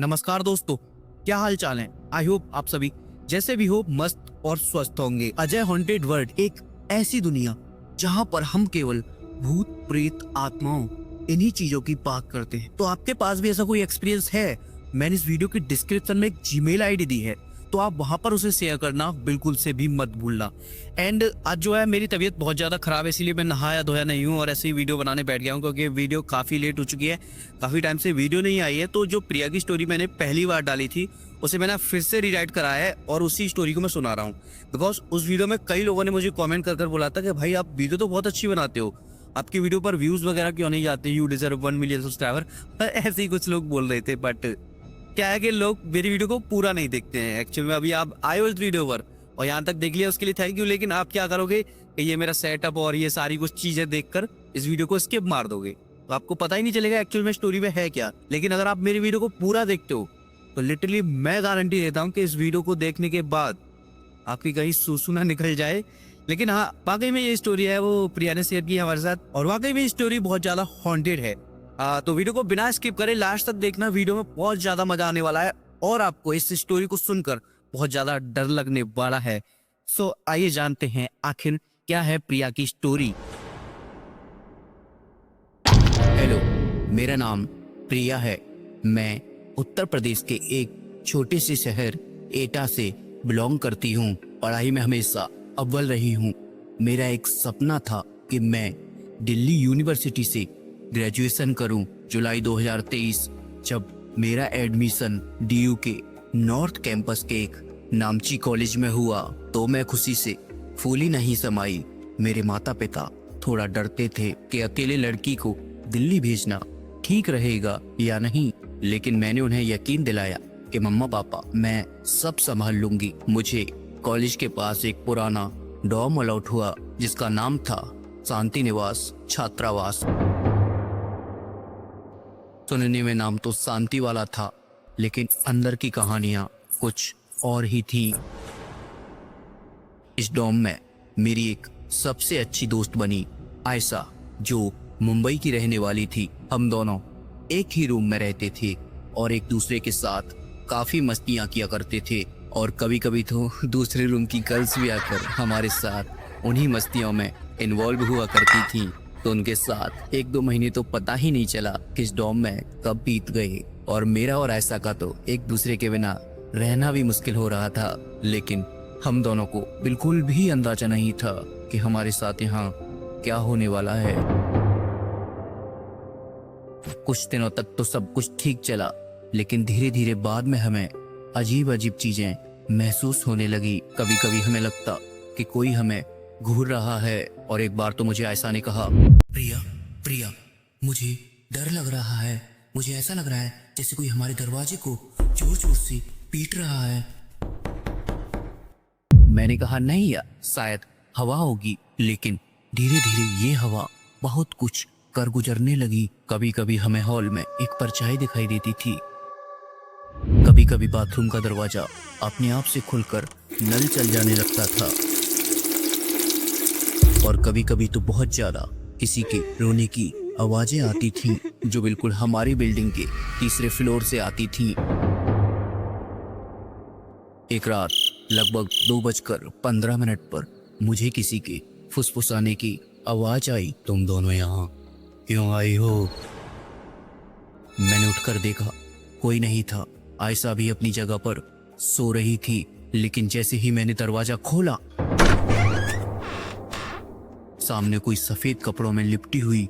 नमस्कार दोस्तों, क्या हाल चाल है। आई होप आप सभी जैसे भी हो मस्त और स्वस्थ होंगे। अजय हॉन्टेड वर्ल्ड एक ऐसी दुनिया जहां पर हम केवल भूत प्रेत आत्माओं इन्हीं चीजों की बात करते हैं। तो आपके पास भी ऐसा कोई एक्सपीरियंस है, मैंने इस वीडियो की डिस्क्रिप्शन में एक जीमेल आईडी दी है, तो आप वहां पर उसे शेयर करना बिल्कुल से भी मत भूलना। एंड आज जो है मेरी तबीयत बहुत ज़्यादा ख़राब है, इसलिए मैं नहाया धोया नहीं हूँ और ऐसे ही वीडियो बनाने बैठ गया हूँ, क्योंकि वीडियो काफ़ी लेट हो चुकी है, काफ़ी टाइम से वीडियो नहीं आई है। तो जो प्रिया की स्टोरी मैंने पहली बार डाली थी उसे मैंने फिर से रीराइट कराया है और उसी स्टोरी को मैं सुना रहा हूँ। बिकॉज उस वीडियो में कई लोगों ने मुझे कॉमेंट कर बोला था कि भाई आप वीडियो तो बहुत अच्छी बनाते हो, आपकी वीडियो पर व्यूज़ वगैरह क्यों नहीं जाते, यू डिजर्व 1 मिलियन सब्सक्राइबर, ऐसे ही कुछ लोग बोल रहे थे। बट क्या है कि लोग मेरी वीडियो को पूरा नहीं देखते हैं। एक्चुअली में अभी आप आए हो इस वीडियो पर और यहाँ तक देख लिया, उसके लिए थैंक यू। लेकिन आप क्या करोगे कि ये मेरा सेटअप और ये सारी कुछ चीजें देखकर इस वीडियो को स्किप मार दोगे, तो आपको पता ही नहीं चलेगा एक्चुअल में स्टोरी में है क्या। लेकिन अगर आप मेरी वीडियो को पूरा देखते हो तो लिटरली मैं गारंटी देता हूँ कि इस वीडियो को देखने के बाद आपकी कहीं सूसू ना निकल जाए। लेकिन हाँ, वाकई में ये स्टोरी है वो प्रिया ने शेयर की हमारे साथ, और वाकई में स्टोरी बहुत ज्यादा हॉन्टेड है। तो वीडियो को बिना स्किप करे लास्ट तक देखना, वीडियो में बहुत ज्यादा मजा आने वाला है और आपको इस स्टोरी को सुनकर बहुत ज्यादा डर लगने वाला है। सो आइए जानते हैं आखिर क्या है प्रिया की स्टोरी। हेलो, मेरा नाम प्रिया है। मैं उत्तर प्रदेश के एक छोटे से शहर एटा से बिलोंग करती हूँ। पढ़ाई में हमेशा अव्वल रही हूँ। मेरा एक सपना था कि मैं दिल्ली यूनिवर्सिटी से ग्रेजुएशन करूं। जुलाई 2023 जब मेरा एडमिशन डीयू के नॉर्थ कैंपस के एक नामची कॉलेज में हुआ तो मैं खुशी से फूली नहीं समाई। मेरे माता पिता थोड़ा डरते थे कि अकेले लड़की को दिल्ली भेजना ठीक रहेगा या नहीं, लेकिन मैंने उन्हें यकीन दिलाया कि मम्मा पापा मैं सब संभाल लूंगी। मुझे कॉलेज के पास एक पुराना डॉर्म अलॉट हुआ जिसका नाम था शांति निवास छात्रावास। सुनने में नाम तो शांति वाला था, लेकिन अंदर की कहानियां कुछ और ही थी। इस डॉर्म में मेरी एक सबसे अच्छी दोस्त बनी आयशा, जो मुंबई की रहने वाली थी। हम दोनों एक ही रूम में रहते थे और एक दूसरे के साथ काफी मस्तियां किया करते थे, और कभी कभी तो दूसरे रूम की गर्ल्स भी आकर हमारे साथ उन्हीं मस्तियों में इन्वॉल्व हुआ करती थी। तो उनके साथ 1-2 महीने तो पता ही नहीं चला किस डॉर्म में कब बीत गए, और मेरा और ऐसा का तो एक दूसरे के बिना रहना भी मुश्किल हो रहा था। लेकिन हम दोनों को बिल्कुल भी अंदाजा नहीं था कि हमारे साथ यहाँ क्या होने वाला है। कुछ दिनों तक तो सब कुछ ठीक चला, लेकिन धीरे धीरे बाद में हमें अजीब अजीब चीजें महसूस होने लगी। कभी कभी हमें लगता कि कोई हमें घूर रहा है, और एक बार तो मुझे ऐसा ने कहा, प्रिया प्रिया मुझे डर लग रहा है। मुझे ऐसा लग रहा है जैसे कोई हमारे दरवाजे को जोर जोर से पीट रहा है। मैंने कहा नहीं यार, शायद हवा होगी। लेकिन धीरे धीरे ये हवा बहुत कुछ कर गुजरने लगी। कभी कभी हमें हॉल में एक परछाई दिखाई देती थी, कभी कभी बाथरूम का दरवाजा अपने आप से खुलकर नल चल जाने लगता था, और कभी कभी तो बहुत ज्यादा किसी के रोने की आवाजें आती थीं, जो बिल्कुल हमारी बिल्डिंग के तीसरे फ्लोर से आती थीं। एक रात लगभग 2:15 पर मुझे किसी के फुसफुसाने की आवाज आई, तुम दोनों यहाँ क्यों आई हो? मैंने उठकर देखा, कोई नहीं था। आयशा भी अपनी जगह पर सो रही थी, लेकिन जैसे ही मैंने दरवाजा खोला, सामने कोई सफेद कपड़ों में लिपटी हुई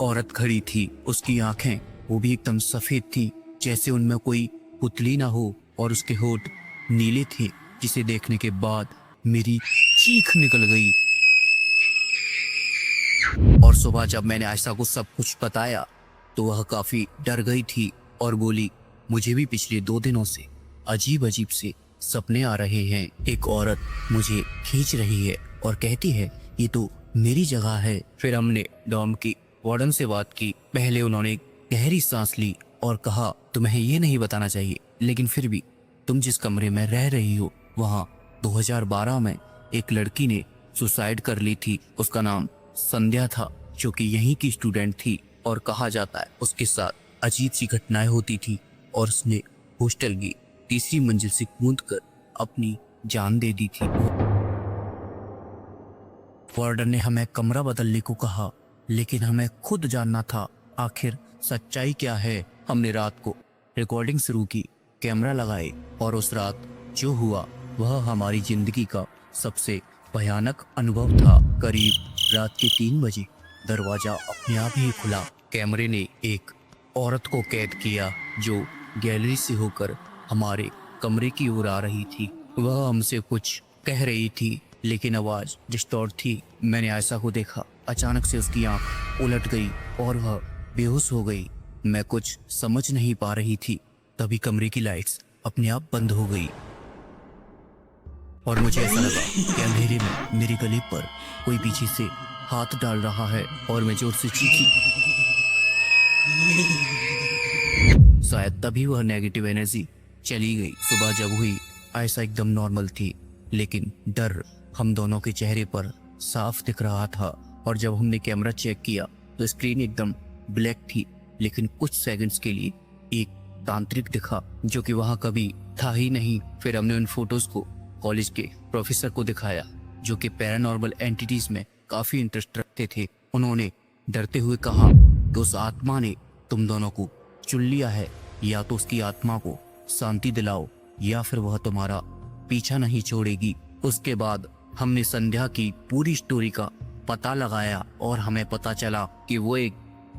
औरत खड़ी थी। उसकी आंखें वो भी एकदम सफेद थी, जैसे उनमें कोई पुतली ना हो, और उसके होठ नीले थे, जिसे देखने के बाद मेरी चीख निकल गई। और सुबह जब मैंने आयशा को सब कुछ बताया तो वह काफी डर गई थी और बोली, मुझे भी पिछले 2 दिनों से अजीब अजीब से सपने आ रहे हैं। एक औरत मुझे खींच रही है और कहती है ये तो मेरी जगह है। फिर हमने डॉर्म की वार्डन से बात की। पहले उन्होंने गहरी सांस ली और कहा, तुम्हें ये नहीं बताना चाहिए, लेकिन फिर भी तुम जिस कमरे में रह रही हो वहाँ 2012 में एक लड़की ने सुसाइड कर ली थी। उसका नाम संध्या था, जो कि यहीं की स्टूडेंट थी, और कहा जाता है उसके साथ अजीब सी घटनाएं होती थी और उसने हॉस्टल की तीसरी मंजिल से कूदकर अपनी जान दे दी थी। वार्डन ने हमें कमरा बदलने को कहा, लेकिन हमें खुद जानना था आखिर सच्चाई क्या है। हमने रात को रिकॉर्डिंग शुरू की, कैमरा लगाए, और उस रात जो हुआ वह हमारी जिंदगी का सबसे भयानक अनुभव था। करीब रात के 3 बजे दरवाजा अपने आप ही खुला। कैमरे ने एक औरत को कैद किया जो गैलरी से होकर हमारे कमरे की ओर आ रही थी। वह हमसे कुछ कह रही थी, लेकिन आवाज डिस्टॉर्ट थी। मैंने आयशा को देखा। अचानक से उसकी आंख उलट गई और वह बेहोश हो गई। मैं कुछ समझ नहीं पा रही थी। तभी कमरे की लाइट्स अपने आप बंद हो गई और मुझे ऐसा लगा कि अंधेरे में मेरे गले पर कोई पीछे से हाथ डाल रहा है और मैं जोर से चीखी। शायद तभी वह नेगेटिव एनर्जी चली गई। सुबह जब हुई, आयशा एकदम नॉर्मल थी, लेकिन डर हम दोनों के चेहरे पर साफ दिख रहा था। और जब हमने कैमरा चेक किया तो स्क्रीन एकदम ब्लैक थी, लेकिन कुछ सेकंड्स के लिए एक तांत्रिक दिखा जो कि वहां कभी था ही नहीं। फिर हमने उन फोटोज को कॉलेज के प्रोफेसर को दिखाया, जो कि पैरानॉर्मल एंटिटीज में काफी इंटरेस्ट रखते थे। उन्होंने डरते हुए कहा कि उस आत्मा ने तुम दोनों को चुन लिया है। या तो उसकी आत्मा को शांति दिलाओ या फिर वह तुम्हारा पीछा नहीं छोड़ेगी। उसके बाद हमने संध्या की पूरी स्टोरी का पता लगाया और हमें पता चला कि वो एक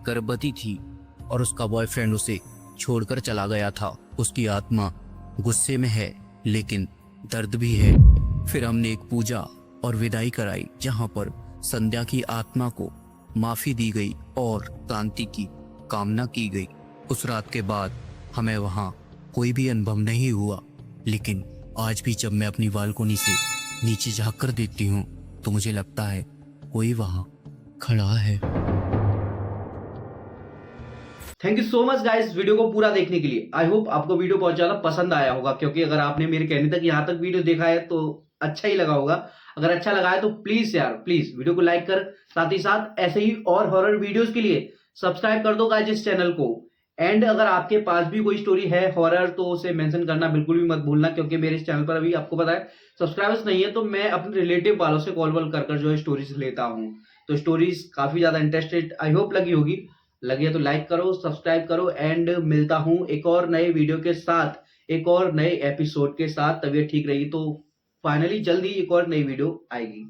गर्भवती थी और उसका बॉयफ्रेंड उसे छोड़कर चला गया था। उसकी आत्मा गुस्से में है, लेकिन दर्द भी है। फिर हमने एक पूजा और विदाई कराई, जहां पर संध्या की आत्मा को माफी दी गई और शांति की कामना की गई। उस रात के बाद हमें वहां कोई भी अनुभव नहीं हुआ, लेकिन आज भी जब मैं अपनी बालकोनी से नीचे झांक कर देखती हूँ तो मुझे लगता है कोई वहां खड़ा है। Thank you so much guys video को पूरा देखने के लिए। आई होप आपको वीडियो बहुत ज्यादा पसंद आया होगा, क्योंकि अगर आपने मेरे कहने तक यहाँ तक वीडियो देखा है तो अच्छा ही लगा होगा। अगर अच्छा लगा है तो प्लीज यार प्लीज वीडियो को लाइक कर, साथ ही साथ ऐसे ही और हॉरर वीडियोस के लिए सब्सक्राइब कर दो गाइस इस चैनल को। एंड अगर आपके पास भी कोई स्टोरी है हॉरर तो उसे मेंशन करना बिल्कुल भी मत भूलना, क्योंकि मेरे इस चैनल पर अभी आपको पता है सब्सक्राइबर्स नहीं है, तो मैं अपने रिलेटिव वालों से कॉल वॉल कर जो है स्टोरीज लेता हूँ। तो स्टोरीज काफी ज्यादा इंटरेस्टेड आई होप लगी होगी। लगी है तो लाइक करो, सब्सक्राइब करो, एंड मिलता हूं एक और नए वीडियो के साथ, एक और नए एपिसोड के साथ। तबीयत ठीक रहेगी तो फाइनली जल्दी एक और नई वीडियो आएगी।